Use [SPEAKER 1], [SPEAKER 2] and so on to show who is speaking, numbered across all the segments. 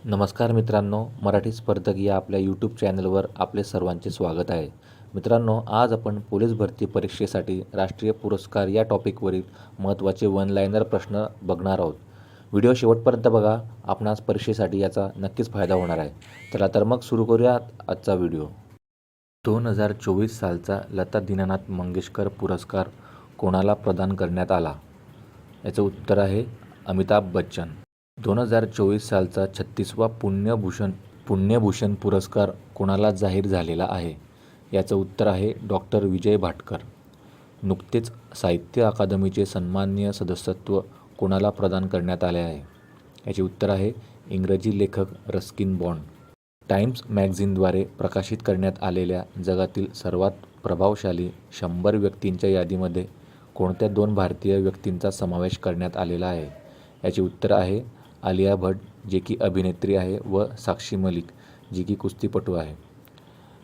[SPEAKER 1] नमस्कार मित्रांनो, मराठी स्पर्धक या आपल्या यूट्यूब चॅनलवर आपले सर्वांचे स्वागत आहे. मित्रांनो, आज आपण पोलीस भरती परीक्षेसाठी राष्ट्रीय पुरस्कार या टॉपिकवरील महत्त्वाचे वन लाइनर प्रश्न बघणार आहोत. व्हिडिओ शेवटपर्यंत बघा, आपणास परीक्षेसाठी याचा नक्कीच फायदा होणार आहे. चला तर मग सुरू करूयात आजचा व्हिडिओ. 2024 सालचा लता दीनानाथ मंगेशकर पुरस्कार कोणाला प्रदान करण्यात आला? याचं उत्तर आहे अमिताभ बच्चन. 2024 सालचा 36वा पुण्यभूषण पुरस्कार कोणाला जाहीर झालेला आहे? याचं उत्तर आहे डॉक्टर विजय भाटकर. नुकतेच साहित्य अकादमीचे सन्माननीय सदस्यत्व कोणाला प्रदान करण्यात आले आहे? याचे उत्तर आहे इंग्रजी लेखक रस्किन बॉन्ड. टाइम्स मॅगझिनद्वारे प्रकाशित करण्यात आलेल्या जगातील सर्वात प्रभावशाली 100 व्यक्तींच्या यादीमध्ये कोणत्या 2 भारतीय व्यक्तींचा समावेश करण्यात आलेला आहे? याचे उत्तर आहे आलिया भट, जे की अभिनेत्री आहे, व साक्षी मलिक, जी की कुस्तीपटू आहे.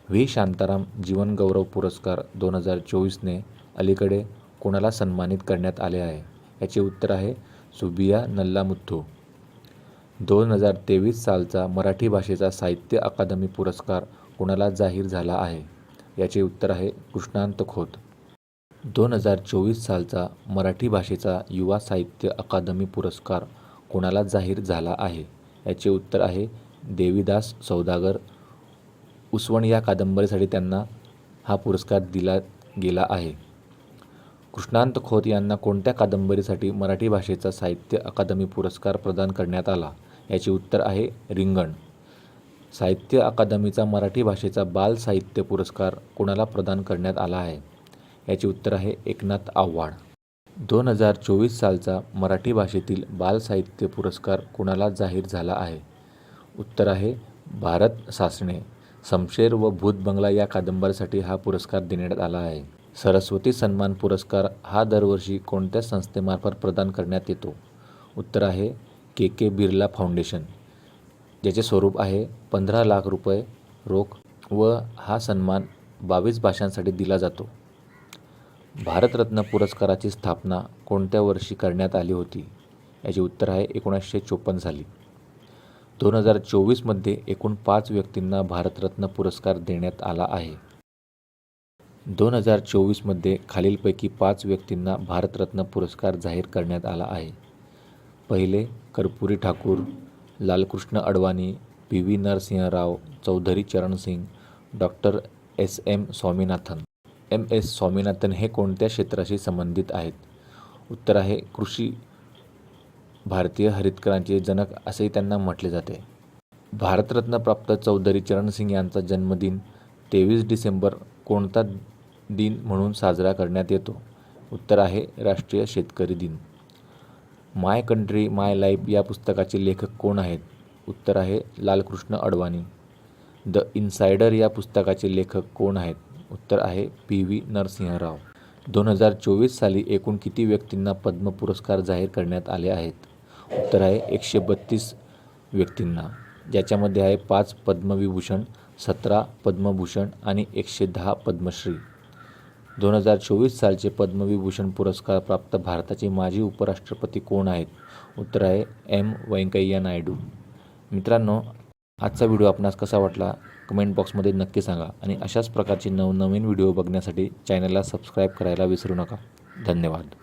[SPEAKER 1] व्ही. शांताराम जीवनगौरव पुरस्कार 2024ने अलीकडे कोणाला सन्मानित करण्यात आले आहे? याचे उत्तर आहे सुबिया नल्लामुथू. 2023 सालचा मराठी भाषेचा साहित्य अकादमी पुरस्कार कोणाला जाहीर झाला आहे? याचे उत्तर आहे कृष्णांत खोत. 2024 सालचा मराठी भाषेचा युवा साहित्य अकादमी पुरस्कार कोणाला जाहीर झाला आहे? याचे उत्तर आहे देवीदास सौदागर. उसवण या कादंबरीसाठी त्यांना हा पुरस्कार दिला गेला आहे. कृष्णांत खोत यांना कोणत्या कादंबरीसाठी मराठी भाषेचा साहित्य अकादमी पुरस्कार प्रदान करण्यात आला? याचे उत्तर आहे रिंगण. साहित्य अकादमीचा मराठी भाषेचा बाल साहित्य पुरस्कार कोणाला प्रदान करण्यात आला आहे? याचे उत्तर आहे एकनाथ आव्हाड. 2024 सालचा मराठी भाषेतील बाल साहित्य पुरस्कार कोणाला जाहीर झाला आहे? उत्तर आहे भारत सासणे. शमशेर व भूत बंगला या कादंबरीसाठी हा पुरस्कार देण्यात आला आहे. सरस्वती सन्मान पुरस्कार हा दरवर्षी कोणत्या संस्थेमार्फत प्रदान करण्यात येतो? उत्तर आहे के बिर्ला फाउंडेशन, ज्याचे स्वरूप आहे 15 लाख रुपये रोख, व हा सन्मान 22 भाषांसाठी दिला जातो. भारतरत्न पुरस्काराची स्थापना कोणत्या वर्षी करण्यात आली होती? याचे उत्तर आहे 1954 साली. 2024 मध्ये एकूण 5 व्यक्तींना भारतरत्न पुरस्कार देण्यात आला आहे. 2024 मध्ये खालीलपैकी 5 व्यक्तींना भारतरत्न पुरस्कार जाहीर करण्यात आला आहे. पहिले Karpoori Thakur, Lalkrishna Advani, PV Narasimha Rao, Chaudhary Charan Singh, doctor SM Swaminathan. MS Swaminathan हे कोणत्या क्षेत्राशी संबंधित आहेत? उत्तर आहे कृषी. भारतीय हरितक्रांतीचे जनक असेही त्यांना म्हटले जाते. भारतरत्न प्राप्त चौधरी चरण सिंग यांचा जन्मदिन 23 डिसेंबर कोणता दिन म्हणून साजरा करण्यात येतो? उत्तर आहे राष्ट्रीय शेतकरी दिन. माय कंट्री माय लाईफ या पुस्तकाचे लेखक कोण आहेत? उत्तर आहे लालकृष्ण अडवाणी. द इनसायडर या पुस्तकाचे लेखक कोण आहेत? उत्तर आहे PV नरसिंह राव. 2024 साली एकूण किती व्यक्तींना पद्म पुरस्कार जाहीर करण्यात आले आहेत? उत्तर आहे 132 व्यक्तींना, ज्याच्यामध्ये आहे 5 पद्मविभूषण, 17 पद्मभूषण आणि 110 पद्मश्री. 2024 सालचे पद्मविभूषण पुरस्कार प्राप्त भारताचे माजी उपराष्ट्रपती कोण आहेत? उत्तर आहे M व्यंकय्या नायडू. मित्रांनो, आजचा व्हिडिओ आपणास कसा वाटला कमेंट बॉक्समध्ये नक्की सांगा, आणि अशाच प्रकारचे नवनवीन व्हिडिओ बघण्यासाठी चॅनलला सबस्क्राईब करायला विसरू नका. धन्यवाद.